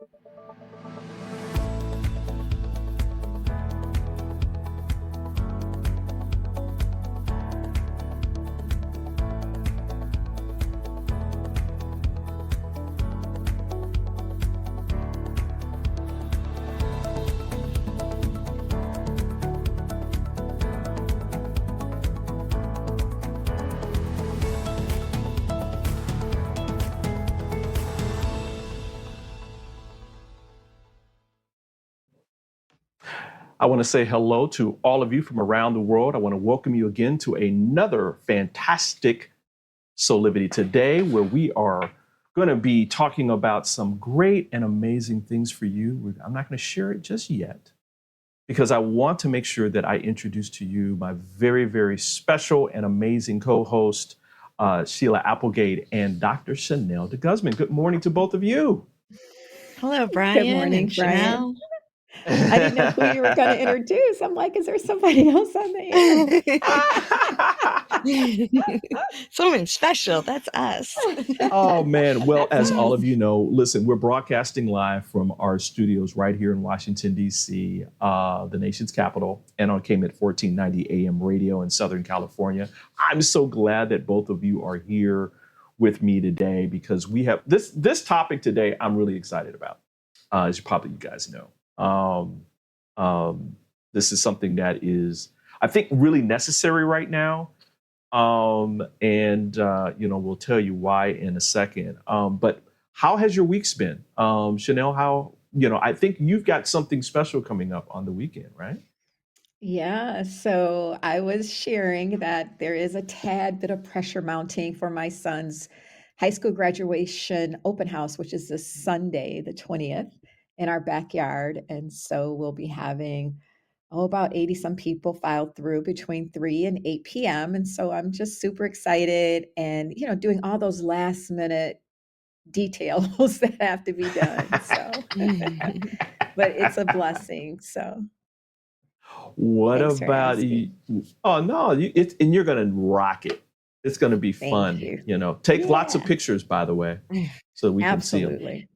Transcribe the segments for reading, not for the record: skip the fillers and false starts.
I want to say hello to all of you from around the world. I want to welcome you again to another fantastic Soulivity today, where we are going to be talking about some great and amazing things for you. I'm not going to share it just yet because I want to make sure that I introduce to you my very, very special and amazing co-host, Sheila Applegate and Dr. Chanel DeGuzman. Good morning to both of you. Hello, Brian. Good morning, and Brian. Chanel. I didn't know who you were going to introduce. I'm like, is there somebody else on the end? Someone special. That's us. Oh, man. Well, as all of you know, listen, we're broadcasting live from our studios right here in Washington, D.C., the nation's capital, and on KMET 1490 AM radio in Southern California. I'm so glad that both of you are here with me today because we have this topic today I'm really excited about, as probably you guys know. This is something that is, I think, really necessary right now. We'll tell you why in a second. But how has your weeks been? Chanel, I think you've got something special coming up on the weekend, right? Yeah, so I was sharing that there is a tad bit of pressure mounting for my son's high school graduation open house, which is this Sunday, the 20th, in our backyard. And so we'll be having, about 80 some people filed through between 3 and 8 p.m. And so I'm just super excited and, doing all those last minute details that have to be done. So, but it's a blessing. So. What Thanks for about you? asking. Oh, no, and you're going to rock it. It's going to be Thank fun. you. Take lots of Yeah. pictures, by the way, so we can see them. Absolutely.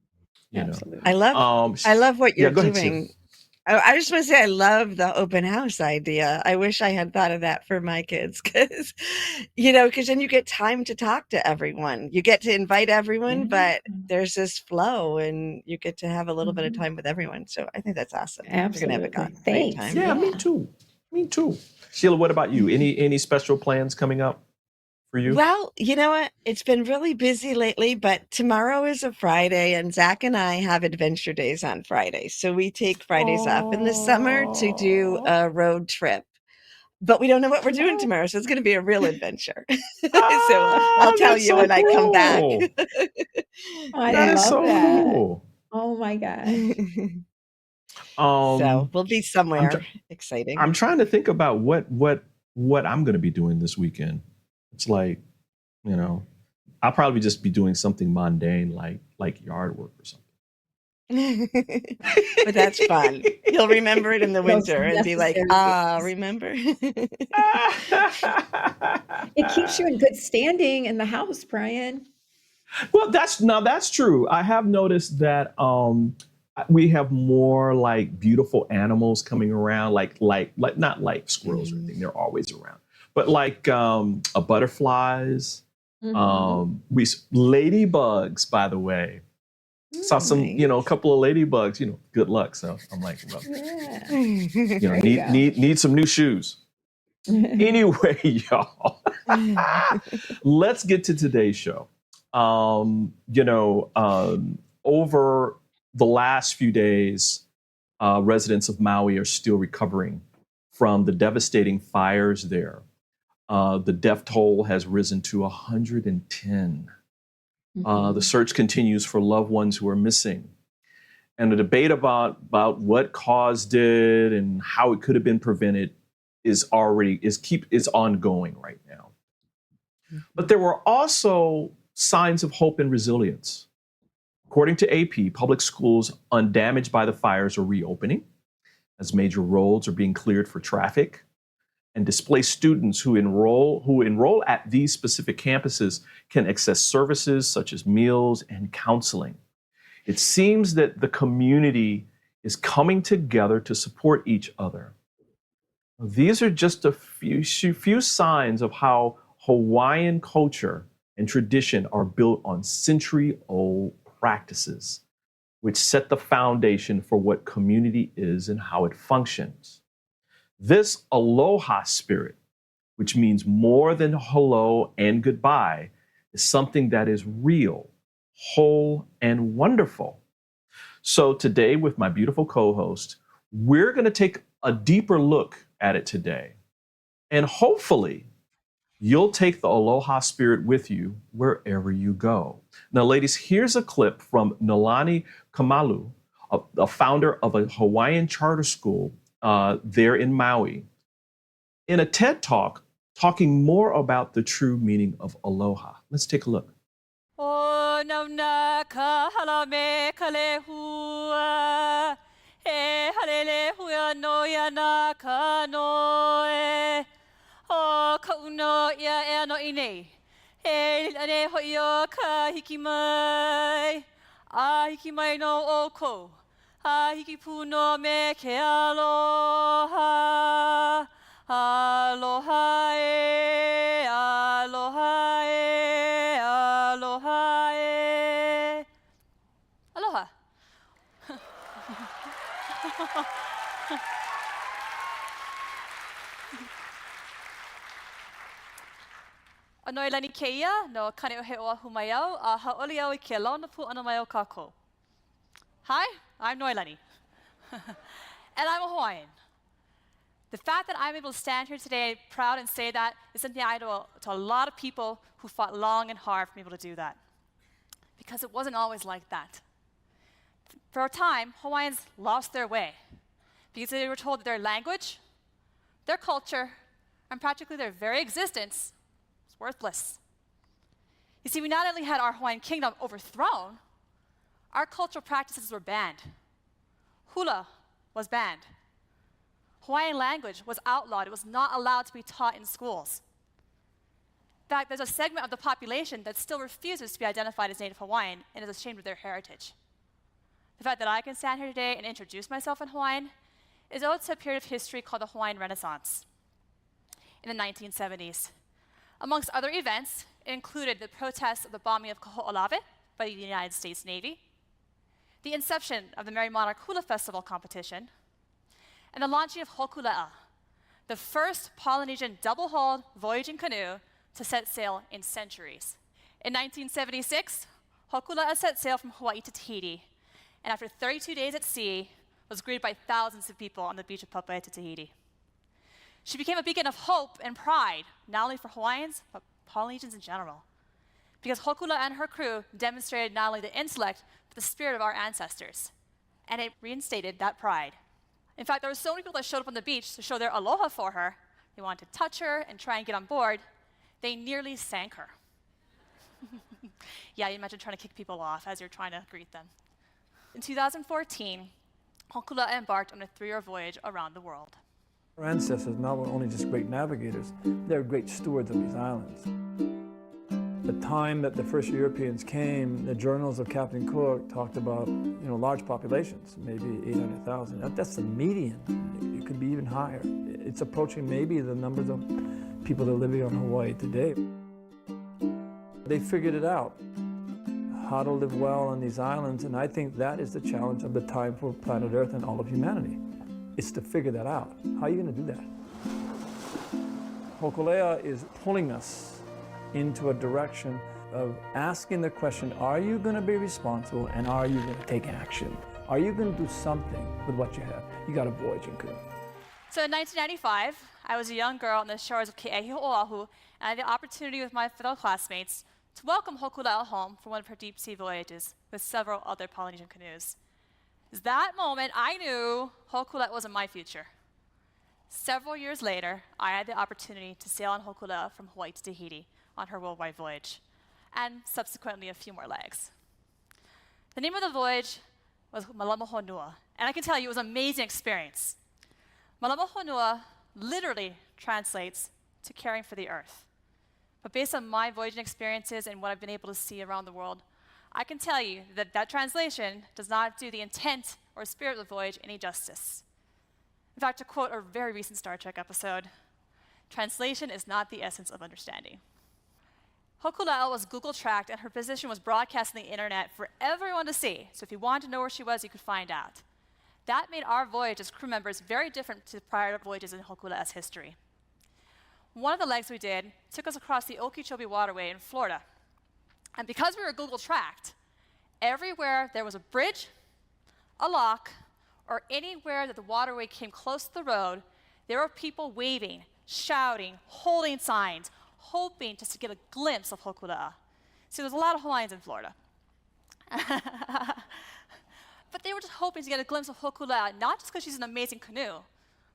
Absolutely. I love what you're go ahead, Sheila. doing. I just want to say I love the open house idea. I wish I had thought of that for my kids because then you get time to talk to everyone. You get to invite everyone, but there's this flow and you get to have a little bit of time with everyone. So I think that's awesome. Absolutely. You're going to have a great Thanks. time. Yeah, me too. Sheila, what about you? Any special plans coming up for you? Well, you know what? It's been really busy lately, but tomorrow is a Friday and Zach and I have adventure days on Fridays. So we take Fridays off in the summer to do a road trip. But we don't know what we're doing tomorrow, so it's going to be a real adventure. So I'll tell you when I come back. I love so that. cool. Oh my gosh. So we'll be somewhere exciting. I'm trying to think about what I'm going to be doing this weekend. It's like, I'll probably just be doing something mundane like yard work or something. But that's fun. You'll remember it in the winter and be like, remember? It keeps you in good standing in the house, Brian. Well, that's true. I have noticed that we have more like beautiful animals coming around, like not like squirrels or anything. They're always around. But like butterflies, ladybugs, by some, a couple of ladybugs, good luck. So I'm like, well, need some new shoes. Anyway, y'all, let's get to today's show. Over the last few days, residents of Maui are still recovering from the devastating fires there. The death toll has risen to 110. The search continues for loved ones who are missing. And the debate about what caused it and how it could have been prevented is ongoing right now. But there were also signs of hope and resilience. According to AP, public schools undamaged by the fires are reopening as major roads are being cleared for traffic. And displaced students who enroll at these specific campuses can access services such as meals and counseling. It seems that the community is coming together to support each other. These are just a few signs of how Hawaiian culture and tradition are built on century-old practices, which set the foundation for what community is and how it functions. This aloha spirit, which means more than hello and goodbye, is something that is real, whole, and wonderful. So today, with my beautiful co-host, we're going to take a deeper look at it today. And hopefully, you'll take the aloha spirit with you wherever you go. Now, ladies, here's a clip from Nalani Kamalu, a founder of a Hawaiian charter school there in Maui, in a TED Talk, talking more about the true meaning of aloha. Let's take a look. O nauna ka hala me ka lehua, e halele hua no ia na ka noe. O ka uno ia e no inei, e ane hoi o ka hiki mai. A hiki mai no o ko, a hiki puno me ke aloha. Aloha e, aloha e, aloha e. Aloha. A noi lani keia no kane o he oa humaiau a haoli au I ke launa pu ana mai o kako. Hi, I'm Noilani. And I'm a Hawaiian. The fact that I'm able to stand here today proud and say that is something I owe to a lot of people who fought long and hard for me able to do that. Because it wasn't always like that. For a time, Hawaiians lost their way because they were told that their language, their culture, and practically their very existence was worthless. You see, we not only had our Hawaiian kingdom overthrown, our cultural practices were banned. Hula was banned. Hawaiian language was outlawed. It was not allowed to be taught in schools. In fact, there's a segment of the population that still refuses to be identified as Native Hawaiian and is ashamed of their heritage. The fact that I can stand here today and introduce myself in Hawaiian is owed to a period of history called the Hawaiian Renaissance in the 1970s. Amongst other events, it included the protests of the bombing of Kaho'olawe by the United States Navy, the inception of the Merry Monarch Hula Festival competition, and the launching of Hokulea, the first Polynesian double-hulled voyaging canoe to set sail in centuries. In 1976, Hokulea set sail from Hawaii to Tahiti, and after 32 days at sea, was greeted by thousands of people on the beach of Papua to Tahiti. She became a beacon of hope and pride, not only for Hawaiians, but Polynesians in general. Because Hokulea and her crew demonstrated not only the intellect, but the spirit of our ancestors. And it reinstated that pride. In fact, there were so many people that showed up on the beach to show their aloha for her. They wanted to touch her and try and get on board. They nearly sank her. Yeah, you imagine trying to kick people off as you're trying to greet them. In 2014, Hokulea embarked on a 3-year voyage around the world. Our ancestors not were only just great navigators, they were great stewards of these islands. The time that the first Europeans came, the journals of Captain Cook talked about, large populations, maybe 800,000. That's the median. It could be even higher. It's approaching maybe the numbers of people that are living on Hawaii today. They figured it out, how to live well on these islands, and I think that is the challenge of the time for planet Earth and all of humanity. It's to figure that out. How are you going to do that? Hokulea is pulling us into a direction of asking the question, are you going to be responsible and are you going to take action? Are you going to do something with what you have? You got a voyaging canoe. So in 1995, I was a young girl on the shores of Ke'ehi Oahu, and I had the opportunity with my fellow classmates to welcome Hokulea home for one of her deep sea voyages with several other Polynesian canoes. At that moment, I knew Hokulea wasn't my future. Several years later, I had the opportunity to sail on Hokulea from Hawaii to Tahiti on her worldwide voyage, and subsequently a few more legs. The name of the voyage was Malama Honua, and I can tell you it was an amazing experience. Malama Honua literally translates to caring for the earth. But based on my voyaging experiences and what I've been able to see around the world, I can tell you that that translation does not do the intent or spirit of the voyage any justice. In fact, to quote a very recent Star Trek episode, translation is not the essence of understanding. Hokulea was Google tracked, and her position was broadcast on the internet for everyone to see. So if you wanted to know where she was, you could find out. That made our voyage as crew members very different to prior voyages in Hokulea's history. One of the legs we did took us across the Okeechobee Waterway in Florida. And because we were Google tracked, everywhere there was a bridge, a lock, or anywhere that the waterway came close to the road, there were people waving, shouting, holding signs, hoping just to get a glimpse of Hokulea. See, there's a lot of Hawaiians in Florida. But they were just hoping to get a glimpse of Hokulea, not just because she's an amazing canoe,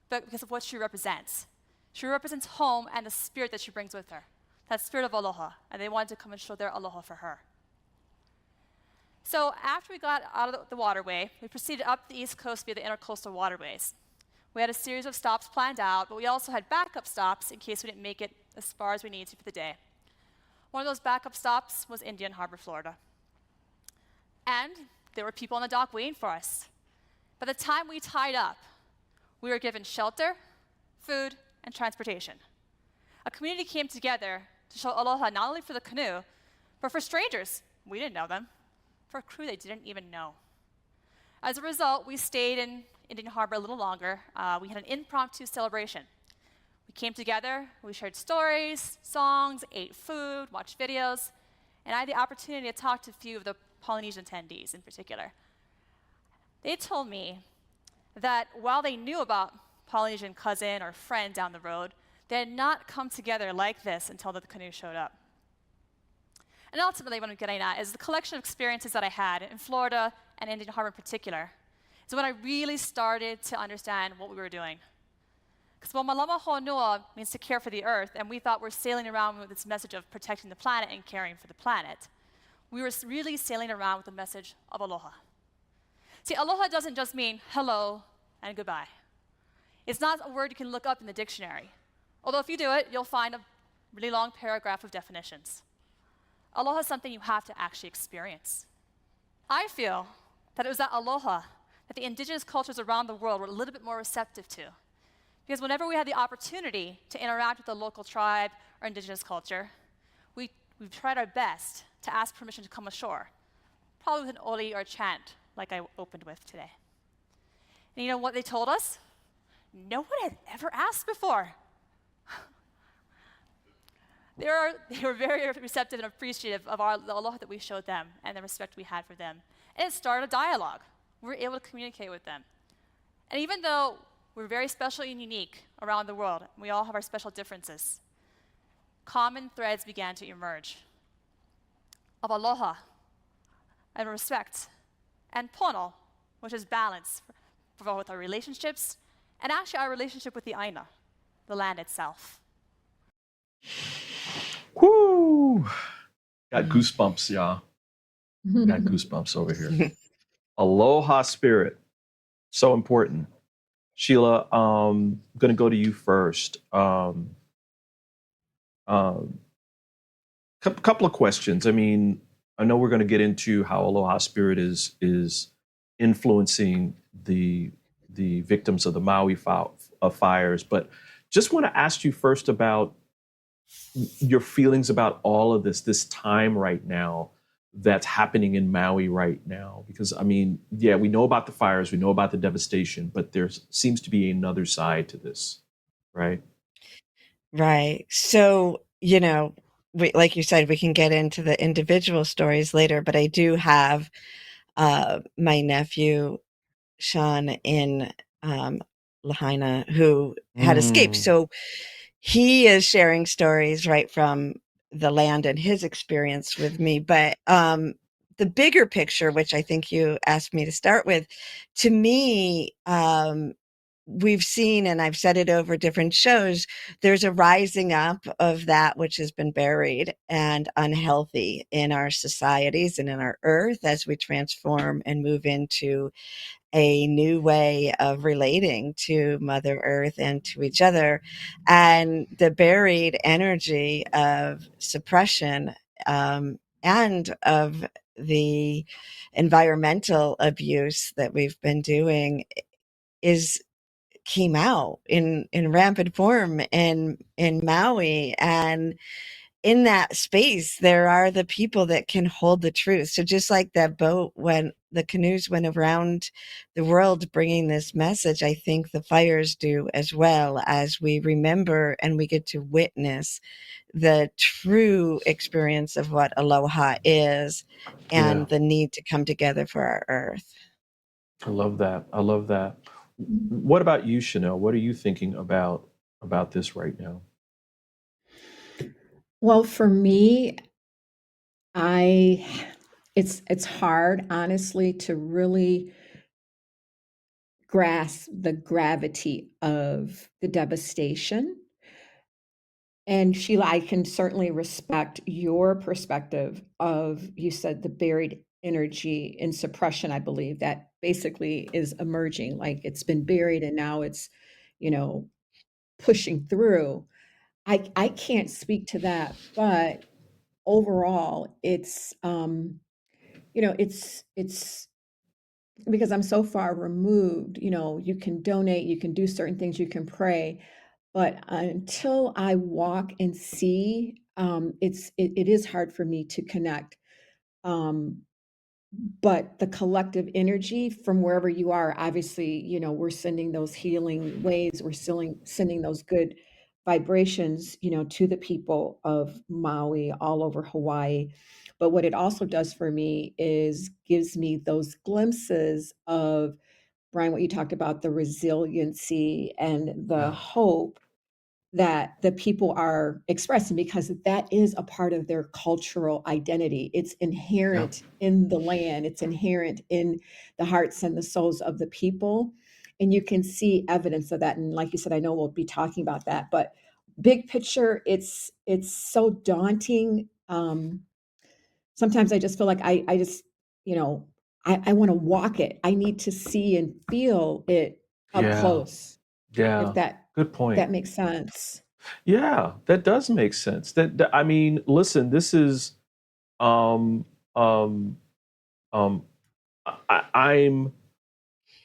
but because of what she represents. She represents home and the spirit that she brings with her, that spirit of aloha, and they wanted to come and show their aloha for her. So after we got out of the waterway, we proceeded up the East Coast via the intercoastal waterways. We had a series of stops planned out, but we also had backup stops in case we didn't make it as far as we needed to for the day. One of those backup stops was Indian Harbor, Florida. And there were people on the dock waiting for us. By the time we tied up, we were given shelter, food, and transportation. A community came together to show aloha not only for the canoe, but for strangers. We didn't know them. For a crew they didn't even know. As a result, we stayed in Indian Harbor a little longer. We had an impromptu celebration. We came together, we shared stories, songs, ate food, watched videos, and I had the opportunity to talk to a few of the Polynesian attendees in particular. They told me that while they knew about Polynesian cousin or friend down the road, they had not come together like this until the canoe showed up. And ultimately, what I'm getting at is the collection of experiences that I had in Florida and Indian Harbor in particular is when I really started to understand what we were doing. Because while Malama Honua means to care for the earth, and we thought we're sailing around with this message of protecting the planet and caring for the planet, we were really sailing around with the message of aloha. See, aloha doesn't just mean hello and goodbye. It's not a word you can look up in the dictionary. Although if you do it, you'll find a really long paragraph of definitions. Aloha is something you have to actually experience. I feel that it was that aloha that the indigenous cultures around the world were a little bit more receptive to. Because whenever we had the opportunity to interact with the local tribe or indigenous culture, we tried our best to ask permission to come ashore, probably with an oli or a chant like I opened with today. And you know what they told us? No one had ever asked before. They were very receptive and appreciative of the aloha that we showed them and the respect we had for them. And it started a dialogue. We were able to communicate with them. And even though we're very special and unique around the world, and we all have our special differences, common threads began to emerge of aloha and respect and pono, which is balance for both our relationships and actually our relationship with the aina, the land itself. Whoo! Got goosebumps, y'all. Got goosebumps over here. Aloha spirit, so important. Sheila, I'm going to go to you first. Couple of questions. I mean, I know we're going to get into how Aloha spirit is influencing the victims of the Maui fires, but just want to ask you first about your feelings about all of this time right now that's happening in Maui right now. Because, I mean, yeah, we know about the fires, we know about the devastation, but there seems to be another side to this, right? Right. So, like you said, we can get into the individual stories later, but I do have my nephew, Sean, in Lahaina, who had escaped. So he is sharing stories right from the land and his experience with me. But the bigger picture, which I think you asked me to start with, to me, we've seen, and I've said it over different shows, there's a rising up of that which has been buried and unhealthy in our societies and in our earth as we transform and move into a new way of relating to Mother Earth and to each other. And the buried energy of suppression and of the environmental abuse that we've been doing came out in rampant form in Maui. And in that space, there are the people that can hold the truth. So just like that boat, when the canoes went around the world bringing this message, I think the fires do as well, as we remember and we get to witness the true experience of what aloha is Yeah, and the need to come together for our earth. I love that. I love that. What about you, Chanel? What are you thinking about this right now? Well, for me, I it's hard, honestly, to really grasp the gravity of the devastation. And Sheila, I can certainly respect your perspective of, you said, the buried energy and suppression, I believe, that basically is emerging. Like it's been buried and now it's, you know, pushing through. I can't speak to that, but overall, it's because I'm so far removed. You can donate, you can do certain things, you can pray, but until I walk and see, it is hard for me to connect. Um, but the collective energy from wherever you are, obviously, we're sending those healing waves, we're sending those good vibrations, to the people of Maui, all over Hawaii. But what it also does for me is gives me those glimpses of, Brian, what you talked about, the resiliency and the Yeah, hope that the people are expressing, because that is a part of their cultural identity. It's yeah, inherent in the land, it's inherent in the hearts and the souls of the people. And you can see evidence of that. And like you said, I know we'll be talking about that, but big picture, it's so daunting. Sometimes I just feel like I just, you know, I want to walk it. I need to see and feel it up yeah, close, if yeah. that Good point. that makes sense. Yeah, that does make sense. I mean, listen, this is um um um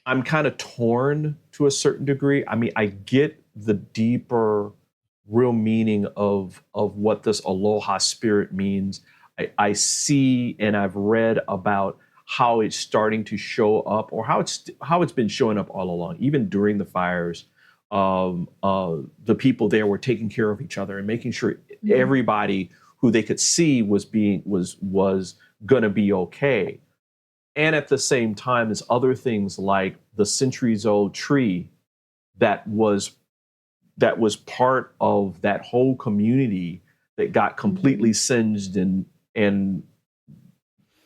I'm kind of torn to a certain degree. I mean, I get the deeper, real meaning of what this aloha spirit means. I see and I've read about how it's starting to show up, or how it's been showing up all along, even during the fires. The people there were taking care of each other and making sure Mhm. everybody who they could see was going to be okay. And at the same time, there's other things like the centuries old tree that was part of that whole community that got completely Mhm. singed, and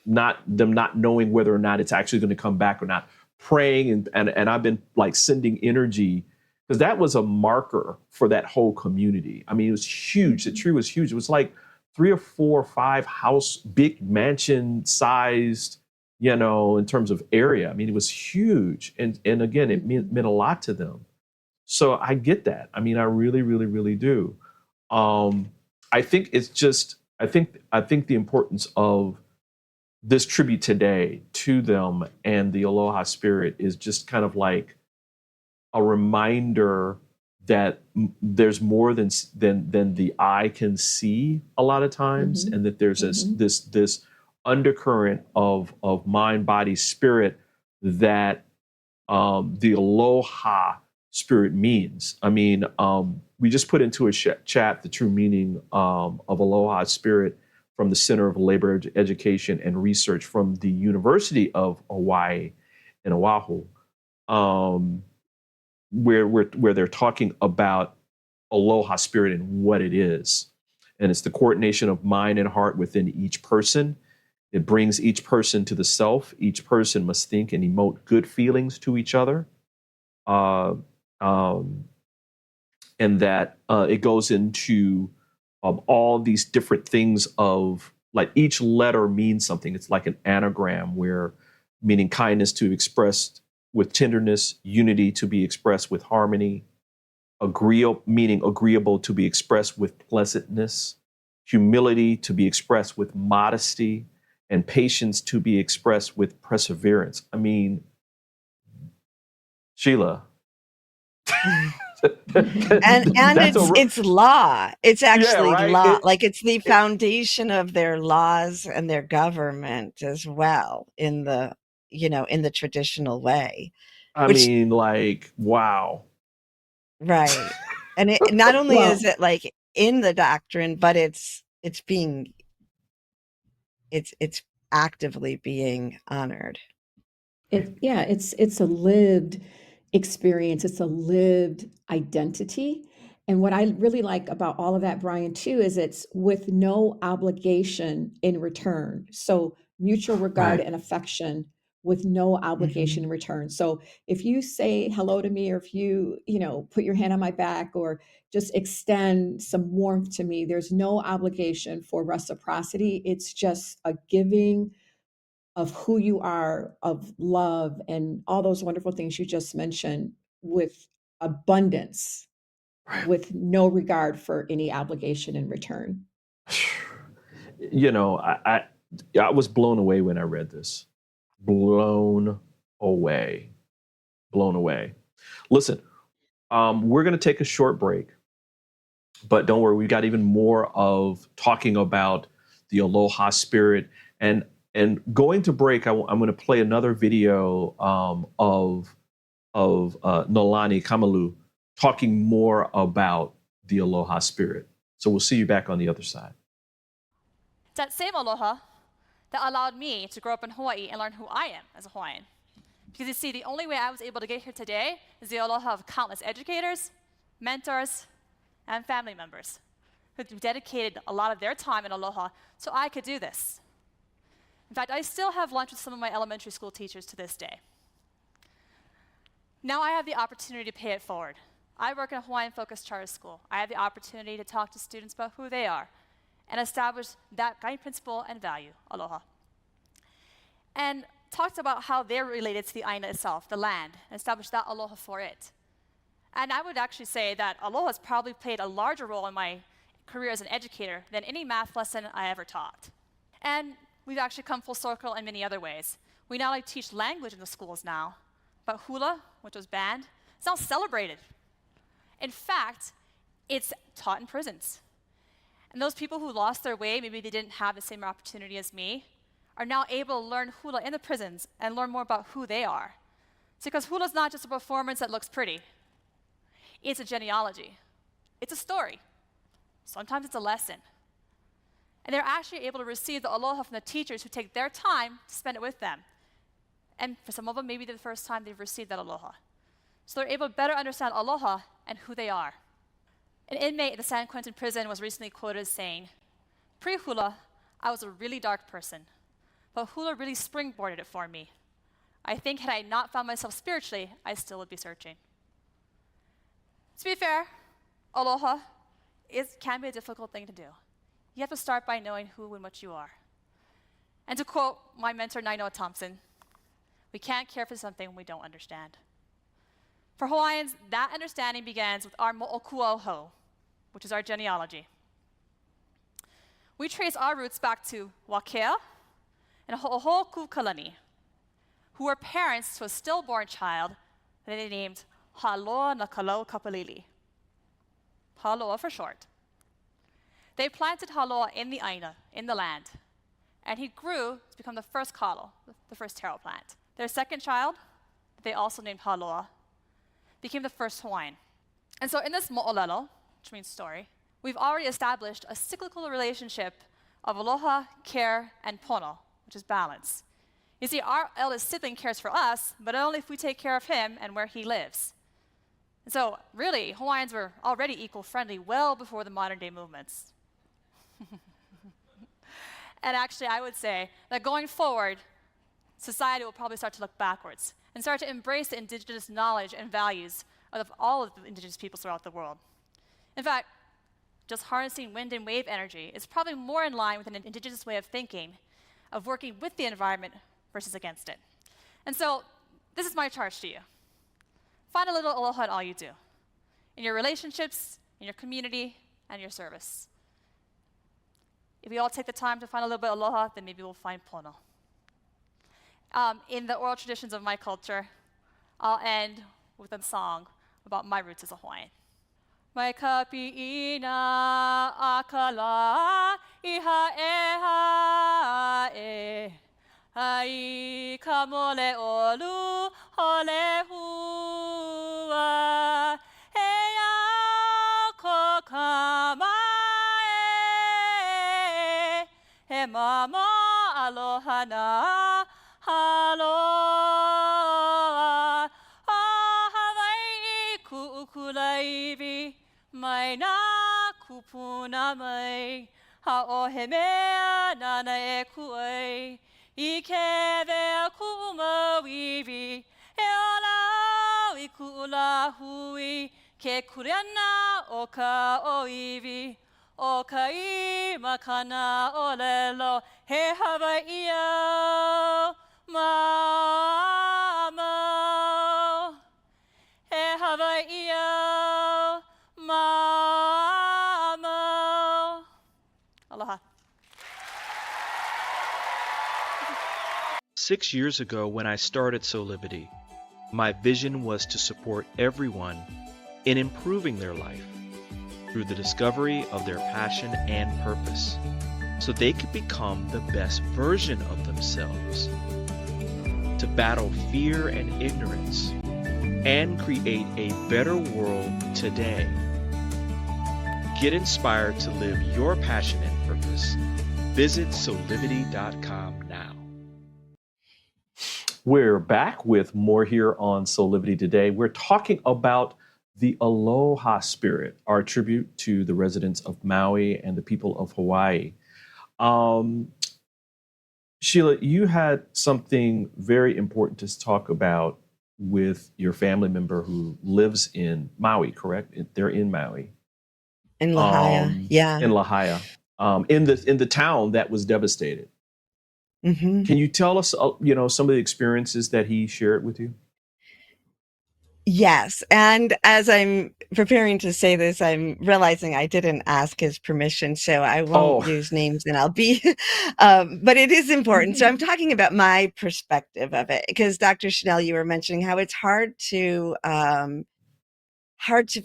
not knowing whether or not it's actually going to come back or not, praying, and I've been like sending energy, because that was a marker for that whole community. I mean, it was huge. The Mhm. tree was huge. It was like 3 or 4 or 5 house, big mansion sized, in terms of area. I mean, it was huge. And again, it Mhm. meant a lot to them. So I get that. I mean, I really, really, really do. Um, I think it's just, I think the importance of this tribute today to them and the Aloha spirit is just kind of like a reminder that there's more than the eye can see a lot of times, Mhm. and that there's Mhm. this undercurrent of mind, body, spirit that the Aloha spirit means. I mean, we just put into a chat the true meaning of Aloha spirit from the Center of Labor Education and Research from the University of Hawaii in Oahu, um, where they're talking about Aloha spirit and what it is. And it's the coordination of mind and heart within each person. It brings each person to the self. Each person must think and emote good feelings to each other. Uh, um, and that it goes into all these different things of, like, each letter means something. It's like an anagram, where meaning kindness to be expressed with tenderness, unity to be expressed with harmony, agreeable meaning agreeable to be expressed with pleasantness, humility to be expressed with modesty, and patience to be expressed with perseverance. I mean, Sheila. and it's law. It's actually right? law. Like it's the foundation of their laws and their government as well in the traditional way. I mean, like, wow. Right. And it not only Well, is it like in the doctrine, but it's actively being honored. It's a lived experience. It's a lived identity. And what I really like about all of that, Brian, too, is it's with no obligation in return. So mutual regard Right. and affection with no obligation in return. So if you say hello to me, or if you put your hand on my back, or just extend some warmth to me, there's no obligation for reciprocity. It's just a giving of who you are, of love, and all those wonderful things you just mentioned, with abundance, Right. with no regard for any obligation in return. You know, I was blown away when I read this. Blown away. Listen, we're going to take a short break, but don't worry, we've got even more of talking about the Aloha spirit. And going to break, I'm going to play another video of Nolani Kamalu talking more about the Aloha spirit. So we'll see you back on the other side. It's that same aloha that allowed me to grow up in Hawaii and learn who I am as a Hawaiian. Because you see, the only way I was able to get here today is the aloha of countless educators, mentors, and family members who dedicated a lot of their time in aloha so I could do this. In fact, I still have lunch with some of my elementary school teachers to this day. Now I have the opportunity to pay it forward. I work in a Hawaiian-focused charter school. I have the opportunity to talk to students about who they are and establish that guiding principle and value, aloha. And talked about how they're related to the aina itself, the land, and established that aloha for it. And I would actually say that aloha has probably played a larger role in my career as an educator than any math lesson I ever taught. And we've actually come full circle in many other ways. We not only teach language in the schools now, but hula, which was banned, it's now celebrated. In fact, it's taught in prisons. And those people who lost their way, maybe they didn't have the same opportunity as me, are now able to learn hula in the prisons and learn more about who they are. It's because hula is not just a performance that looks pretty. It's a genealogy. It's a story. Sometimes it's a lesson. And they're actually able to receive the aloha from the teachers who take their time to spend it with them. And for some of them, maybe the first time they've received that aloha. So they're able to better understand aloha and who they are. An inmate at the San Quentin prison was recently quoted as saying, "Pre-hula, I was a really dark person, but hula really springboarded it for me. I think had I not found myself spiritually, I still would be searching." To be fair, aloha can be a difficult thing to do. You have to start by knowing who and what you are. And to quote my mentor, Nainoa Thompson, we can't care for something we don't understand. For Hawaiians, that understanding begins with our mo'okuauhou, which is our genealogy. We trace our roots back to Wakea and Ho'ohokukalani, who were parents to a stillborn child that they named Haloa na Kalau Kapalili. Haloa for short. They planted Haloa in the aina, in the land, and he grew to become the first kalo, the first taro plant. Their second child, that they also named Haloa, became the first Hawaiian. And so in this mo'olelo, which means story, we've already established a cyclical relationship of aloha, care, and pono, which is balance. You see, our eldest sibling cares for us, but only if we take care of him and where he lives. And so really, Hawaiians were already eco-friendly well before the modern day movements. And actually, I would say that going forward, society will probably start to look backwards and start to embrace the indigenous knowledge and values of all of the indigenous peoples throughout the world. In fact, just harnessing wind and wave energy is probably more in line with an indigenous way of thinking, of working with the environment versus against it. And so, this is my charge to you. Find a little aloha in all you do, in your relationships, in your community, and your service. If we all take the time to find a little bit of aloha, then maybe we'll find pono. In the oral traditions of my culture, I'll end with a song about my roots as a Hawaiian. Mai ka pi'ina akala iha e ai ka mole olu hole hua he a ko kama he mama aloha na aloha a Hawaii ku'ukulaiwi mai na kupuna mai ha'ohe mea nana e ku'ai I ke vea ku'umawiwi e ola I ku'ula hui ke kuriana o ka oiwi o ka I makana o lelo he Hawaii mama he Hawaii mama aloha. 6 years ago, when I started Soulivity, my vision was to support everyone in improving their life through the discovery of their passion and purpose, so they could become the best version of themselves, to battle fear and ignorance, and create a better world today. Get inspired to live your passion and purpose. Visit Soulivity.com now. We're back with more here on Soulivity today. We're talking about the Aloha spirit, our tribute to the residents of Maui and the people of Hawaii. Sheila, you had something very important to talk about with your family member who lives in Maui, correct? They're in Maui. In Lahaina, yeah. In Lahaina, in the town that was devastated. Mm-hmm. Can you tell us, some of the experiences that he shared with you? Yes. And as I'm preparing to say this, I'm realizing I didn't ask his permission, so I won't use names and I'll be, but it is important. So I'm talking about my perspective of it because Dr. Chanel, you were mentioning how it's hard to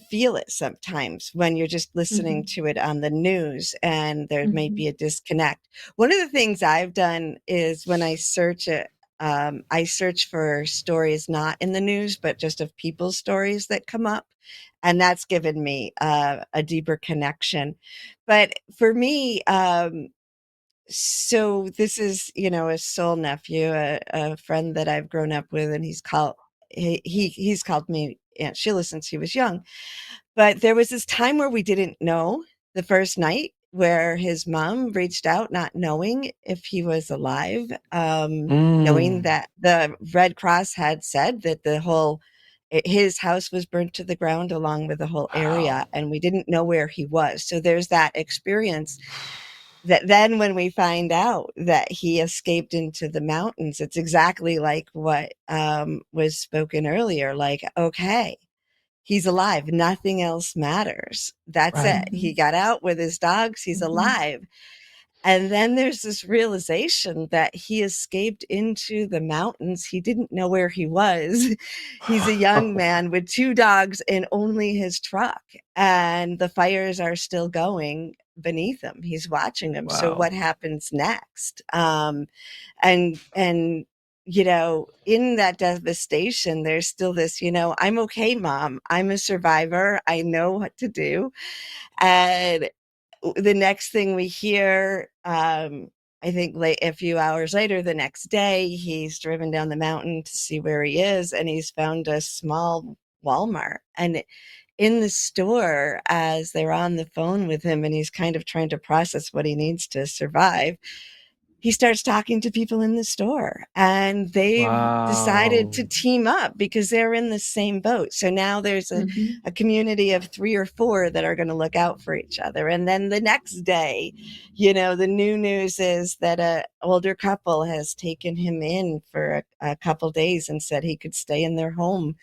feel it sometimes when you're just listening to it on the news and there may be a disconnect. One of the things I've done is when I search it, I search for stories not in the news, but just of people's stories that come up. And that's given me a deeper connection. But for me, so this is, a soul nephew, a friend that I've grown up with, and he's called me Aunt Sheila since he was young. But there was this time where we didn't know the first night where his mom reached out, not knowing if he was alive, knowing that the Red Cross had said that his house was burnt to the ground along with the whole area, and we didn't know where he was. So there's that experience that then when we find out that he escaped into the mountains, it's exactly like what was spoken earlier, like, okay, he's alive. Nothing else matters. That's it. He got out with his dogs. He's alive. And then there's this realization that he escaped into the mountains. He didn't know where he was. He's a young man with 2 dogs and only his truck. And the fires are still going beneath him. He's watching them. Wow. So what happens next? And in that devastation, there's still this, I'm okay, Mom. I'm a survivor. I know what to do. And the next thing we hear, I think a few hours later, the next day, he's driven down the mountain to see where he is, and he's found a small Walmart. And in the store, as they're on the phone with him, and he's kind of trying to process what he needs to survive, he starts talking to people in the store, and they've decided to team up because they're in the same boat. So now there's a community of 3 or 4 that are going to look out for each other. And then the next day, the new news is that an older couple has taken him in for a couple days and said he could stay in their home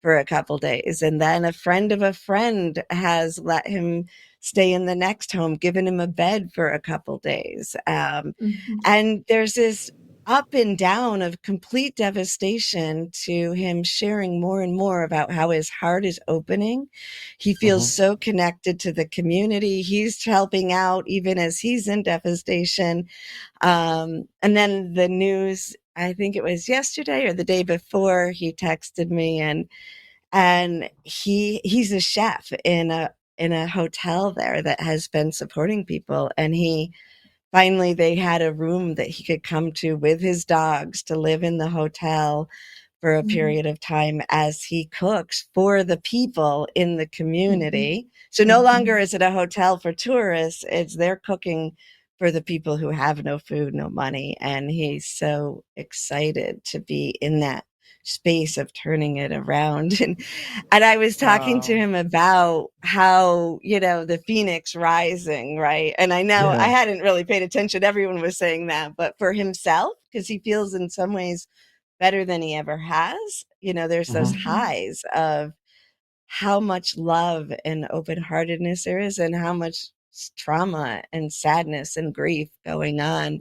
for a couple days. And then a friend of a friend has let him stay in the next home, giving him a bed for a couple days. Mhm. And there's this up and down of complete devastation to him sharing more and more about how his heart is opening. He feels so connected to the community. He's helping out even as he's in devastation. And then the news, I think it was yesterday or the day before, he texted me, and he's a chef in a hotel there that has been supporting people, and finally they had a room that he could come to with his dogs to live in the hotel for a period of time as he cooks for the people in the community. So no longer is it a hotel for tourists, it's they're cooking for the people who have no food, no money. And he's so excited to be in that space of turning it around. And I was talking to him about how, the phoenix rising, right? And I know I hadn't really paid attention. Everyone was saying that, but for himself, because he feels in some ways better than he ever has. There's those highs of how much love and open-heartedness there is and how much trauma and sadness and grief going on.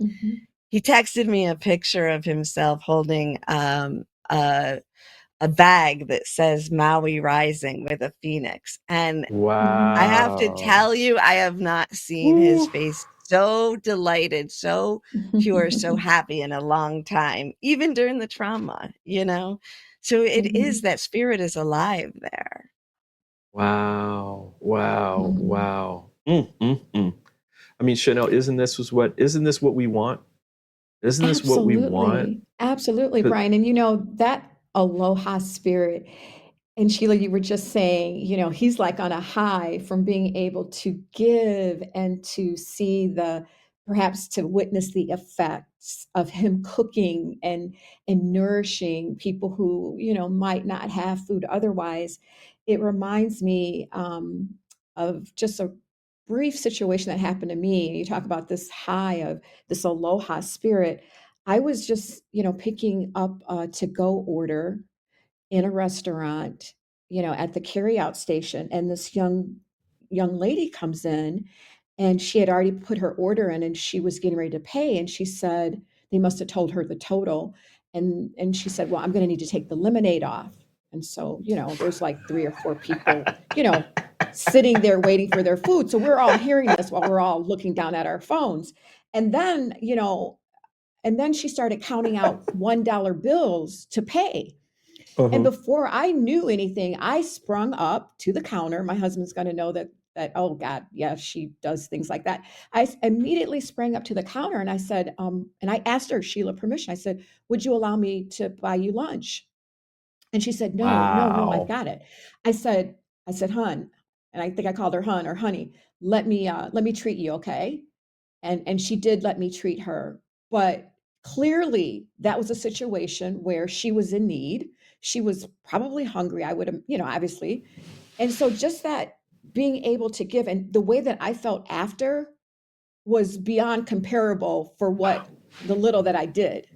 He texted me a picture of himself holding a bag that says Maui Rising with a phoenix. And I have to tell you, I have not seen his face so delighted, so pure, so happy in a long time, even during the trauma, So it is that spirit is alive there. Wow. I mean, Chanel, isn't this what we want? Isn't this what we want? Absolutely, 'Cause- Brian. And that aloha spirit. And Sheila, you were just saying, he's like on a high from being able to give and to see perhaps to witness the effects of him cooking and nourishing people who, might not have food otherwise. It reminds me of just a brief situation that happened to me. You talk about this high of this aloha spirit. I was just, picking up a to-go order in a restaurant, at the carryout station, and this young lady comes in, and she had already put her order in, and she was getting ready to pay, and she said they must have told her the total, and she said, "Well, I'm going to need to take the lemonade off." And so, there's like 3 or 4 people, sitting there waiting for their food. So we're all hearing this while we're all looking down at our phones. And then, she started counting out $1 bills to pay. And before I knew anything, I sprung up to the counter. My husband's going to know that, oh God, yeah, she does things like that. I immediately sprang up to the counter and I said, and I asked her, Sheila, permission. I said, "Would you allow me to buy you lunch?" And she said, "No, no, I've Wow. got it." I said, "Hun," and I think I called her hun or honey, let me treat you, okay? And she did let me treat her. But clearly that was a situation where she was in need. She was probably hungry, I would have, obviously. And so just that being able to give, and the way that I felt after was beyond comparable for what the little that I did.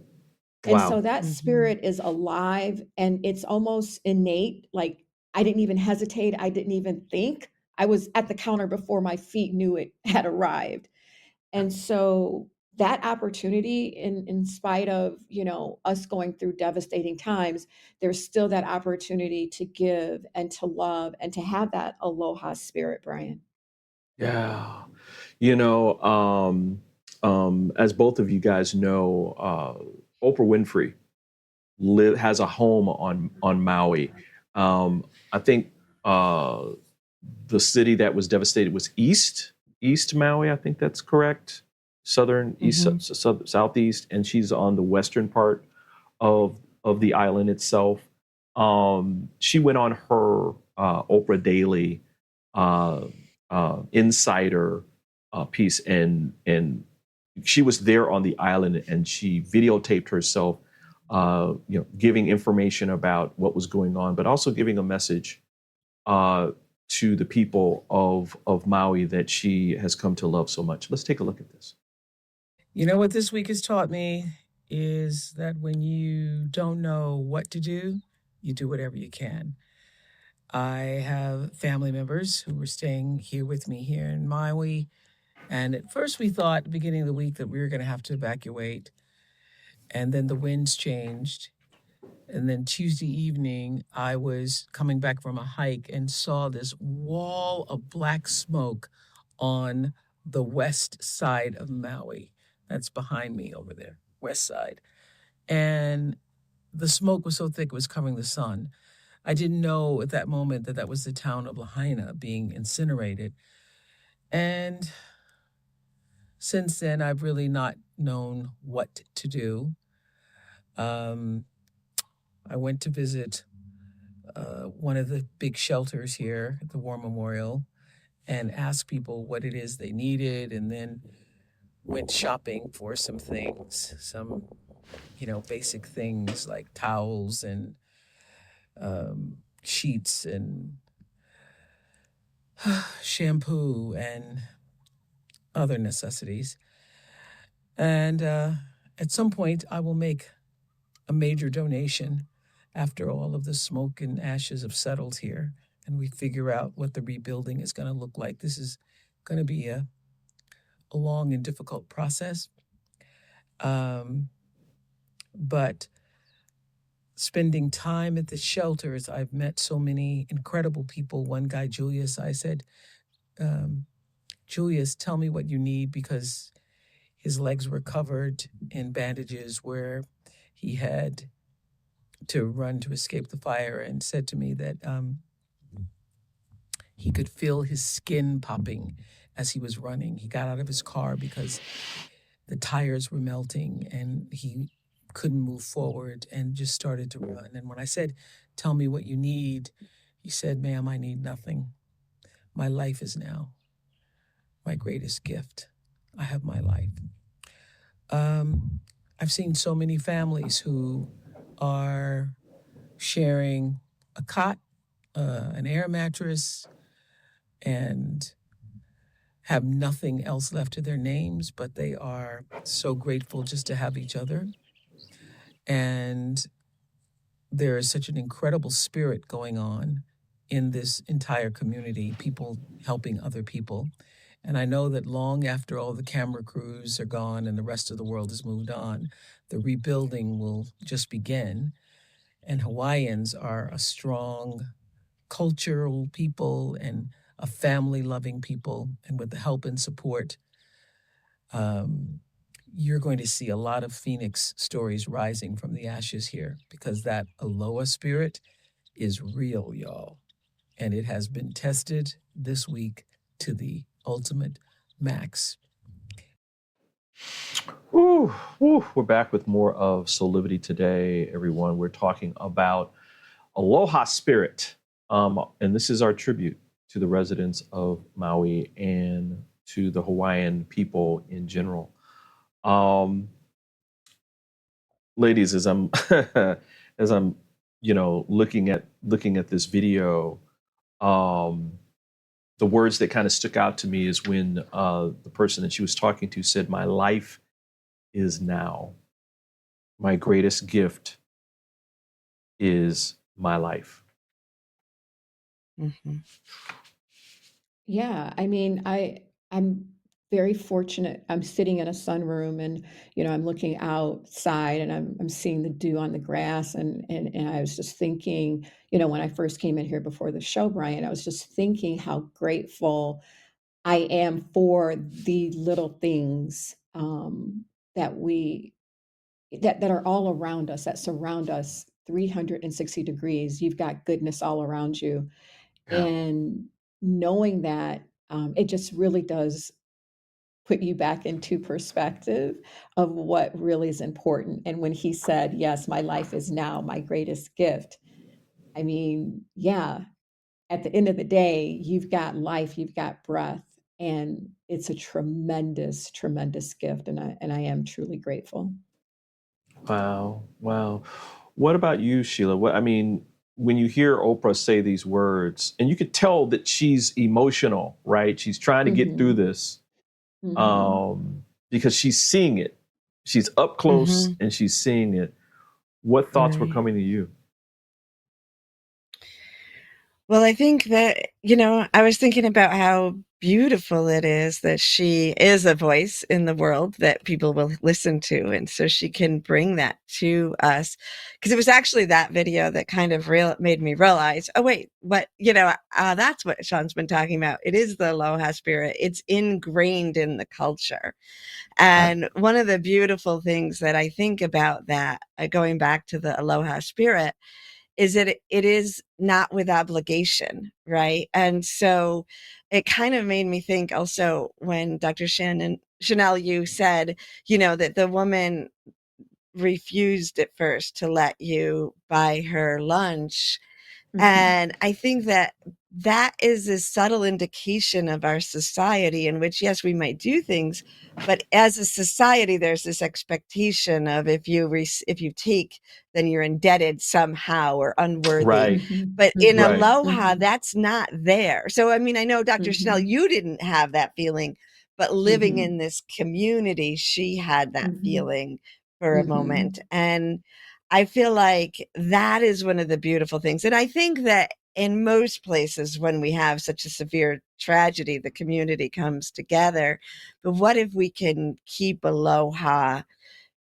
And so Wow. that spirit is alive and it's almost innate. Like I didn't even hesitate. I didn't even think. I was at the counter before my feet knew it had arrived. And so that opportunity, in spite of, us going through devastating times, there's still that opportunity to give and to love and to have that aloha spirit, Brian. Yeah. As both of you guys know, Oprah Winfrey has a home on Maui. I think the city that was devastated was East Maui. I think that's correct. Southern, east, southeast, and she's on the western part of the island itself. She went on her Oprah Daily insider piece, and she was there on the island, and she videotaped herself, giving information about what was going on, but also giving a message to the people of Maui that she has come to love so much. Let's take a look at this. You know what this week has taught me is that when you don't know what to do, you do whatever you can. I have family members who were staying here with me here in Maui. And at first we thought at the beginning of the week that we were going to have to evacuate. And then the winds changed. And then Tuesday evening, I was coming back from a hike and saw this wall of black smoke on the west side of Maui. That's behind me over there, west side. And the smoke was so thick it was covering the sun. I didn't know at that moment that that was the town of Lahaina being incinerated. And since then, I've really not known what to do. I went to visit one of the big shelters here at the War Memorial and asked people what it is they needed, and then went shopping for some things, some, basic things like towels and sheets and shampoo and other necessities. And at some point, I will make a major donation after all of the smoke and ashes have settled here and we figure out what the rebuilding is going to look like. This is going to be a long and difficult process. But spending time at the shelters, I've met so many incredible people. One guy, Julius, I said, Julius, tell me what you need, because his legs were covered in bandages where he had to run to escape the fire, and said to me that he could feel his skin popping as he was running. He got out of his car because the tires were melting and he couldn't move forward and just started to run. And when I said, tell me what you need, he said, ma'am, I need nothing. My life is now my greatest gift. I have my life. I've seen so many families who are sharing a cot, an air mattress, and have nothing else left to their names, but they are so grateful just to have each other. And there is such an incredible spirit going on in this entire community, people helping other people. And I know that long after all the camera crews are gone and the rest of the world has moved on, the rebuilding will just begin. And Hawaiians are a strong cultural people and a family-loving people. And with the help and support, you're going to see a lot of Phoenix stories rising from the ashes here, because that Aloha spirit is real, y'all. And it has been tested this week to the ultimate max. Ooh, we're back with more of Soulivity today, everyone. We're talking about Aloha spirit. And this is our tribute to the residents of Maui and to the Hawaiian people in general. Ladies, as I'm looking at this video, the words that kind of stuck out to me is when the person that she was talking to said, my life is now. My greatest gift is my life. Mm-hmm. Yeah, I mean, I'm very fortunate. I'm sitting in a sunroom, and I'm looking outside, and I'm seeing the dew on the grass, and I was just thinking, when I first came in here before the show, Brian, I was just thinking how grateful I am for the little things that that are all around us, that surround us 360 degrees. You've got goodness all around you. Yeah. And knowing that, it just really does put you back into perspective of what really is important. And when he said, yes, my life is now my greatest gift, I mean, yeah, at the end of the day, you've got life, you've got breath, and it's a tremendous, tremendous gift. And I am truly grateful. Wow. What about you, Sheila? When you hear Oprah say these words, and you could tell that she's emotional, right? She's trying to get through this because she's seeing it. She's up close and she's seeing it. What thoughts were coming to you? Well, I think that, I was thinking about how beautiful it is that she is a voice in the world that people will listen to. And so she can bring that to us. Because it was actually that video that kind of made me realize, oh, wait, that's what Sean's been talking about. It is the Aloha spirit. It's ingrained in the culture. And one of the beautiful things that I think about that, going back to the Aloha spirit, is that it is not with obligation, right? And so it kind of made me think also when Dr. Chanel, you said, that the woman refused at first to let you buy her lunch. And I think that is a subtle indication of our society in which, yes, we might do things, but as a society, there's this expectation of if you take, then you're indebted somehow or unworthy. Right. But in Right. Aloha, that's not there. So, I mean, I know Dr. Chanel, you didn't have that feeling, but living in this community, she had that feeling for a moment. And I feel like that is one of the beautiful things. And I think that in most places, when we have such a severe tragedy, the community comes together. But what if we can keep Aloha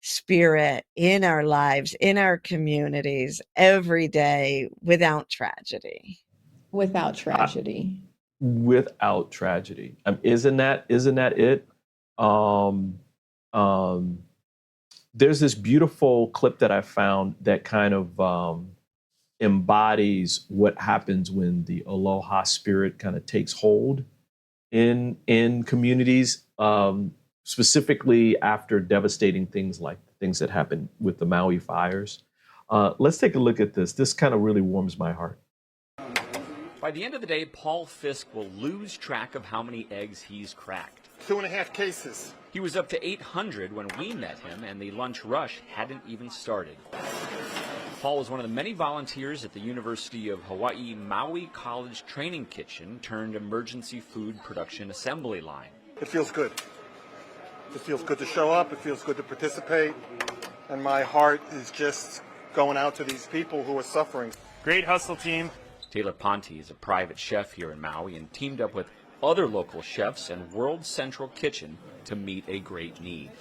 spirit in our lives, in our communities every day without tragedy? Without tragedy. Without tragedy. Isn't that it? There's this beautiful clip that I found that kind of embodies what happens when the Aloha spirit kind of takes hold in communities, specifically after devastating things like things that happened with the Maui fires. Let's take a look at this. This kind of really warms my heart. By the end of the day, Paul Fisk will lose track of how many eggs he's cracked. 2.5 cases. He was up to 800 when we met him, and the lunch rush hadn't even started. Paul was one of the many volunteers at the University of Hawaii Maui College Training Kitchen turned emergency food production assembly line. It feels good. It feels good to show up. It feels good to participate. And my heart is just going out to these people who are suffering. Great hustle, team. Taylor Ponte is a private chef here in Maui and teamed up with other local chefs and World Central Kitchen to meet a great need.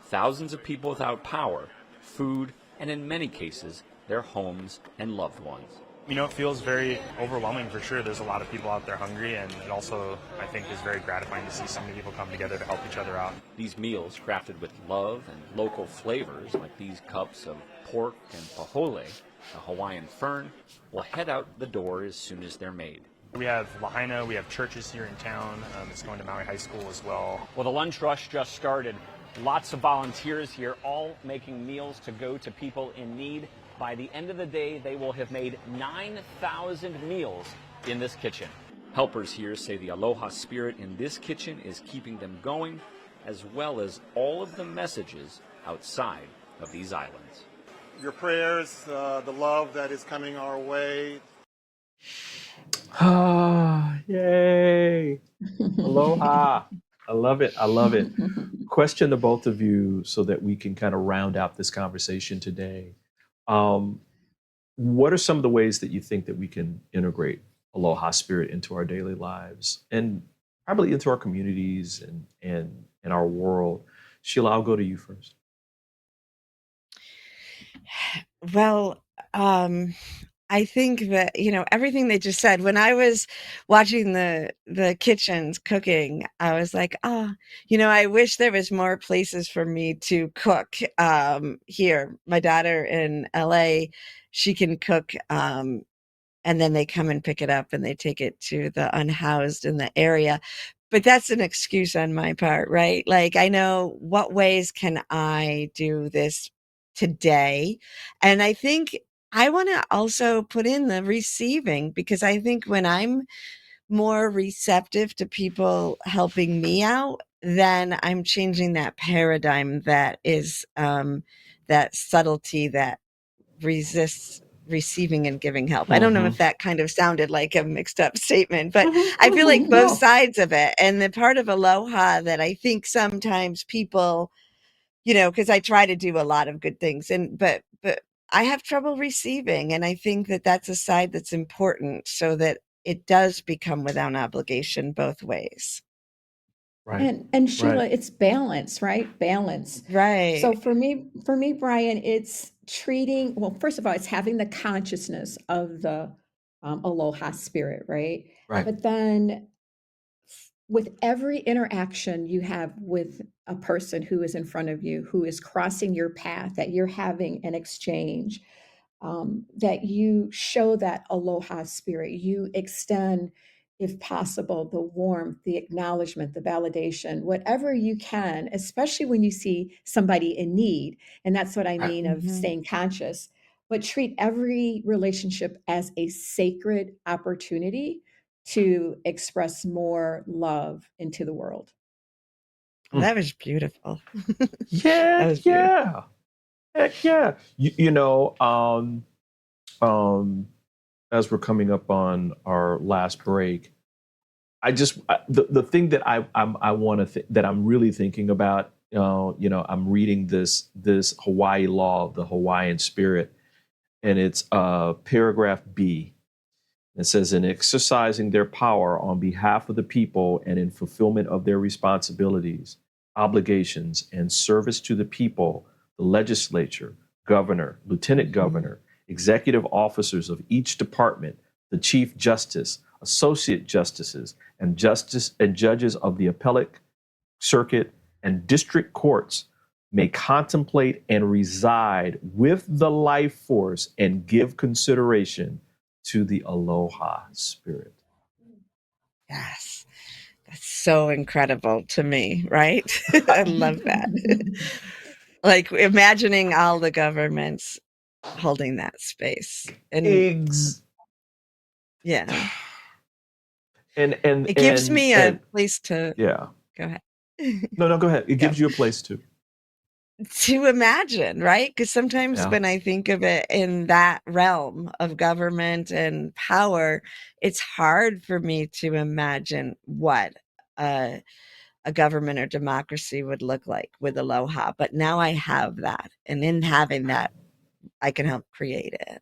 Thousands of people without power, food, and in many cases, their homes and loved ones. It feels very overwhelming for sure. There's a lot of people out there hungry, and it also, I think, is very gratifying to see so many people come together to help each other out. These meals, crafted with love and local flavors, like these cups of pork and pahole, a Hawaiian fern, will head out the door as soon as they're made. We have Lahaina, we have churches here in town. It's going to Maui High School as well. Well, the lunch rush just started. Lots of volunteers here, all making meals to go to people in need. By the end of the day, they will have made 9,000 meals in this kitchen. Helpers here say the Aloha spirit in this kitchen is keeping them going, as well as all of the messages outside of these islands. Your prayers, the love that is coming our way. Ah, yay. Aloha. I love it. I love it. Question to both of you so that we can kind of round out this conversation today. What are some of the ways that you think that we can integrate Aloha spirit into our daily lives and probably into our communities and our world? Sheila, I'll go to you first. Well, I think that, everything they just said, when I was watching the kitchens cooking, I was like, I wish there was more places for me to cook here. My daughter in LA, she can cook, and then they come and pick it up and they take it to the unhoused in the area. But that's an excuse on my part, right? Like, I know, what ways can I do this today? And I think I want to also put in the receiving, because I think when I'm more receptive to people helping me out, then I'm changing that paradigm that is that subtlety that resists receiving and giving help. I don't know if that kind of sounded like a mixed up statement, but I feel like both sides of it. And the part of Aloha that I think sometimes people, because I try to do a lot of good things, but I have trouble receiving. And I think that that's a side that's important so that it does become without obligation both ways. Right. And Sheila, Right. it's balance, right? Balance. Right. So for me, Brian, it's treating, well, first of all, it's having the consciousness of the aloha spirit, right? Right. But then with every interaction you have with a person who is in front of you, who is crossing your path, that you're having an exchange, that you show that aloha spirit, you extend, if possible, the warmth, the acknowledgement, the validation, whatever you can, especially when you see somebody in need. And that's what I Right. mean of staying conscious, but treat every relationship as a sacred opportunity to express more love into the world. That was beautiful. Yeah. That was beautiful. Yeah. Heck yeah. You know, as we're coming up on our last break, the thing that I want to that I'm really thinking about, I'm reading this Hawaii law, the Hawaiian spirit, and it's paragraph B. It says, in exercising their power on behalf of the people and in fulfillment of their responsibilities, obligations, and service to the people, the legislature, governor, lieutenant governor, executive officers of each department, the chief justice, associate justices, and judges of the appellate circuit and district courts may contemplate and reside with the life force and give consideration to the aloha spirit. Yes. That's so incredible to me, right? I love that. Like imagining all the governments holding that space. And yeah. And it gives me a place to go ahead. No, go ahead. It gives you a place to imagine, right? Because sometimes when I think of it in that realm of government and power, it's hard for me to imagine what a government or democracy would look like with aloha. But now I have that. And in having that, I can help create it.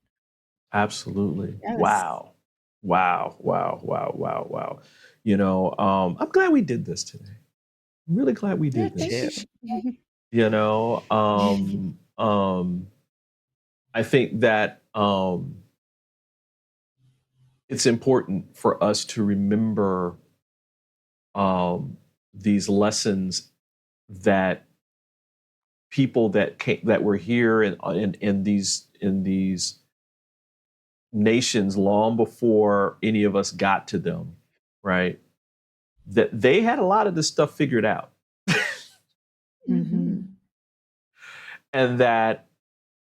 Absolutely. Yes. Wow. You know, I'm glad we did this today. I'm really glad we did this. You know, I think that it's important for us to remember these lessons that people that were here in these nations long before any of us got to them, right? That they had a lot of this stuff figured out. And that,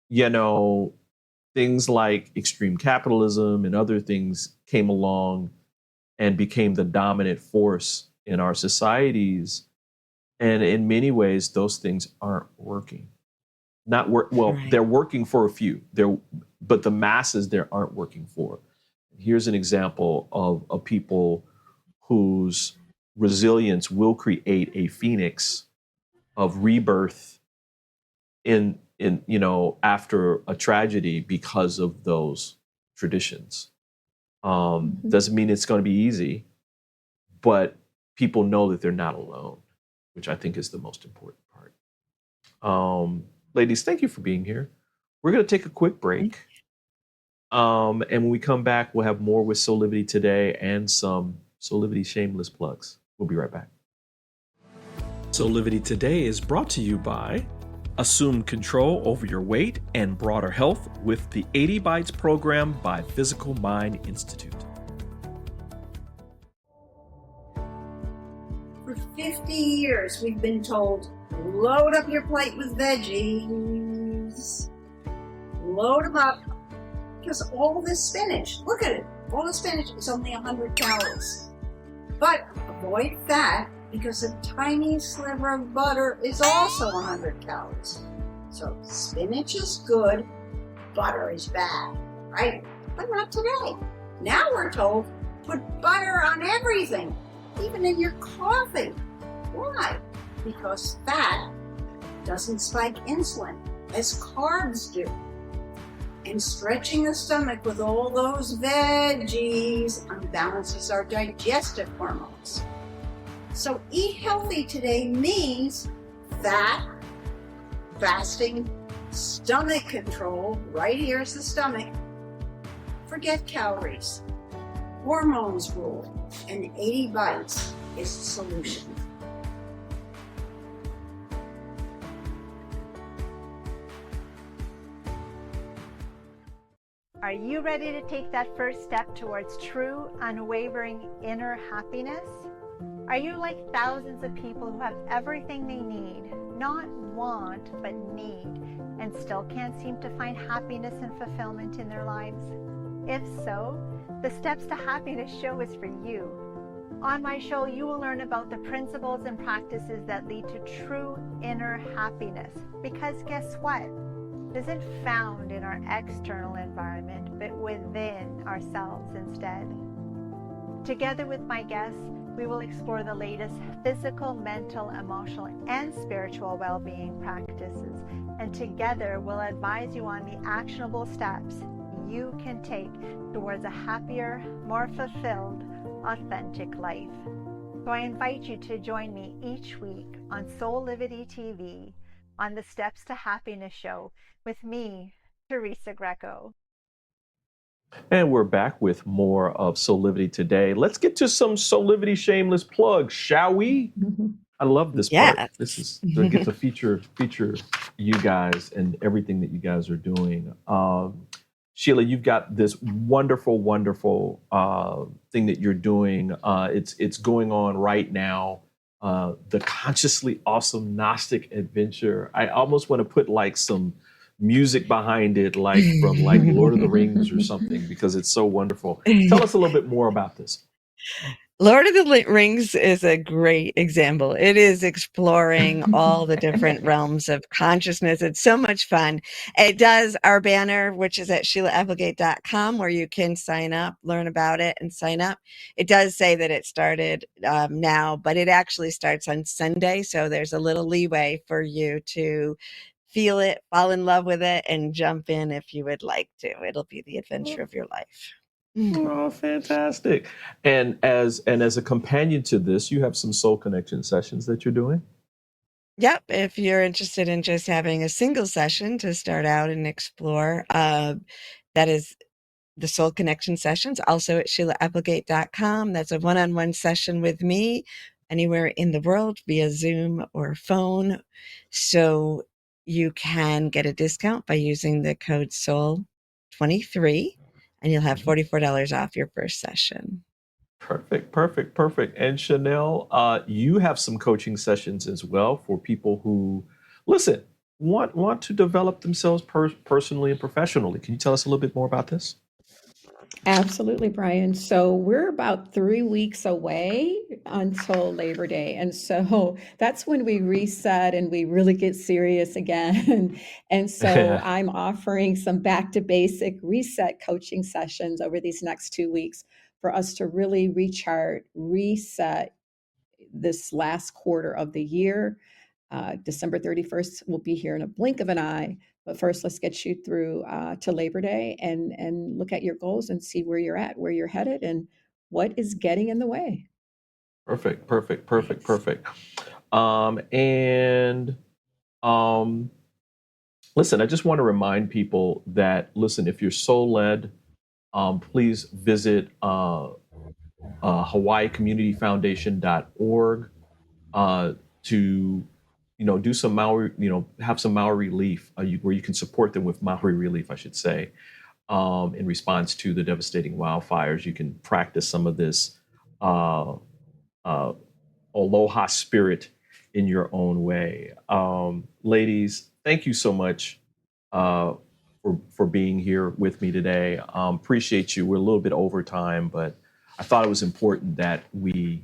you know, things like extreme capitalism and other things came along and became the dominant force in our societies. And in many ways, those things aren't working. They're working for a few. But the masses there aren't working for. Here's an example of a people whose resilience will create a phoenix of rebirth in after a tragedy because of those traditions. Doesn't mean it's going to be easy, but people know that they're not alone, which I think is the most important part. Ladies, thank you for being here. We're going to take a quick break. And when we come back, we'll have more with Soulivity today and some Soulivity shameless plugs. We'll be right back. Soulivity Today is brought to you by Assume control over your weight and broader health with the 80 Bites program by Physical Mind Institute. For 50 years, we've been told, load up your plate with veggies. Load them up. Because all this spinach, look at it, all the spinach is only 100 calories. But avoid fat, because a tiny sliver of butter is also 100 calories. So spinach is good, butter is bad, right? But not today. Now we're told, put butter on everything, even in your coffee. Why? Because fat doesn't spike insulin, as carbs do. And stretching the stomach with all those veggies unbalances our digestive hormones. So eat healthy today means fat, fasting, stomach control. Right here's the stomach. Forget calories. Hormones rule, and 80 bites is the solution. Are you ready to take that first step towards true, unwavering inner happiness? Are you like thousands of people who have everything they need, not want, but need, and still can't seem to find happiness and fulfillment in their lives? If so, the Steps to Happiness show is for you. On my show, you will learn about the principles and practices that lead to true inner happiness. Because guess what? It isn't found in our external environment, but within ourselves instead. Together with my guests, we will explore the latest physical, mental, emotional, and spiritual well-being practices. And together, we'll advise you on the actionable steps you can take towards a happier, more fulfilled, authentic life. So I invite you to join me each week on Soulivity TV on the Steps to Happiness show with me, Teresa Greco. And we're back with more of Soulivity today. Let's get to some Soulivity shameless plugs, shall we? I love this part. This is to get to feature you guys and everything that you guys are doing. Sheila, you've got this wonderful thing that you're doing. It's going on right now. The Consciously Awesome Gnostic Adventure. I almost want to put like some music behind it, like from like Lord of the Rings or something, because it's so wonderful. Tell us a little bit more about this. Lord of the Rings is a great example. It is exploring all the different realms of consciousness. It's so much fun. It does our banner, which is at SheilaApplegate.com, where you can sign up, learn about it, and sign up. It does say that it started now, but it actually starts on Sunday. So there's a little leeway for you to feel it, fall in love with it, and jump in if you would like to. It'll be the adventure of your life. Oh, fantastic. And as a companion to this, you have some soul connection sessions that you're doing? Yep. If you're interested in just having a single session to start out and explore, that is the Soul Connection sessions, also at SheilaApplegate.com. That's a one-on-one session with me anywhere in the world via Zoom or phone. So you can get a discount by using the code SOUL23. And you'll have $44 off your first session. Perfect. And Chanel, you have some coaching sessions as well for people who, listen, want to develop themselves personally and professionally. Can you tell us a little bit more about this? Absolutely, Brian. So we're about 3 weeks away until Labor Day. And so that's when we reset and we really get serious again. And so I'm offering some back to basic reset coaching sessions over these next 2 weeks for us to really reset this last quarter of the year. December 31st will be here in a blink of an eye. But first, let's get you through to Labor Day and look at your goals and see where you're at, where you're headed, and what is getting in the way. Perfect. Listen, I just want to remind people that, listen, if you're soul-led, please visit HawaiiCommunityFoundation.org to do some Maui, have some Maui relief where you can support them with Maui relief, I should say, in response to the devastating wildfires. You can practice some of this Aloha spirit in your own way. Ladies, thank you so much for being here with me today. Appreciate you. We're a little bit over time, but I thought it was important that we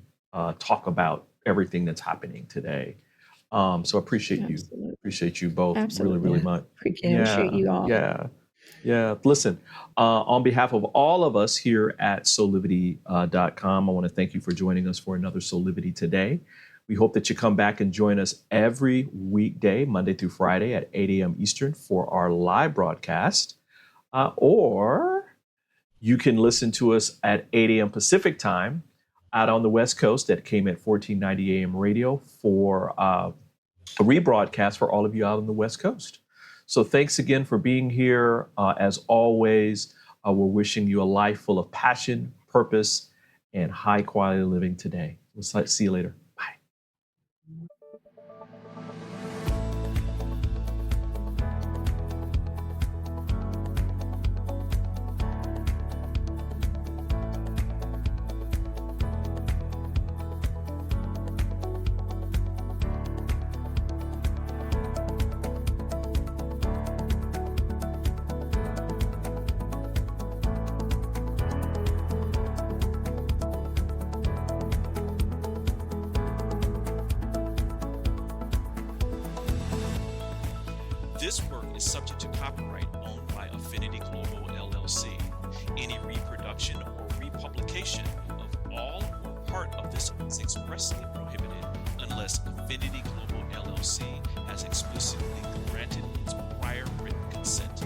talk about everything that's happening today. So appreciate you both. Absolutely. Really much. Appreciate you all. Yeah. Listen, on behalf of all of us here at Soulivity.com, I want to thank you for joining us for another Soulivity today. We hope that you come back and join us every weekday, Monday through Friday at 8 a.m. Eastern for our live broadcast. Or you can listen to us at 8 a.m. Pacific time out on the West Coast at KMET 1490 AM radio for a rebroadcast for all of you out on the West Coast. So thanks again for being here. As always, we're wishing you a life full of passion, purpose, and high quality living today. We'll see you later. Bye. This work is subject to copyright owned by Affinity Global LLC. Any reproduction or republication of all or part of this is expressly prohibited unless Affinity Global LLC has explicitly granted its prior written consent.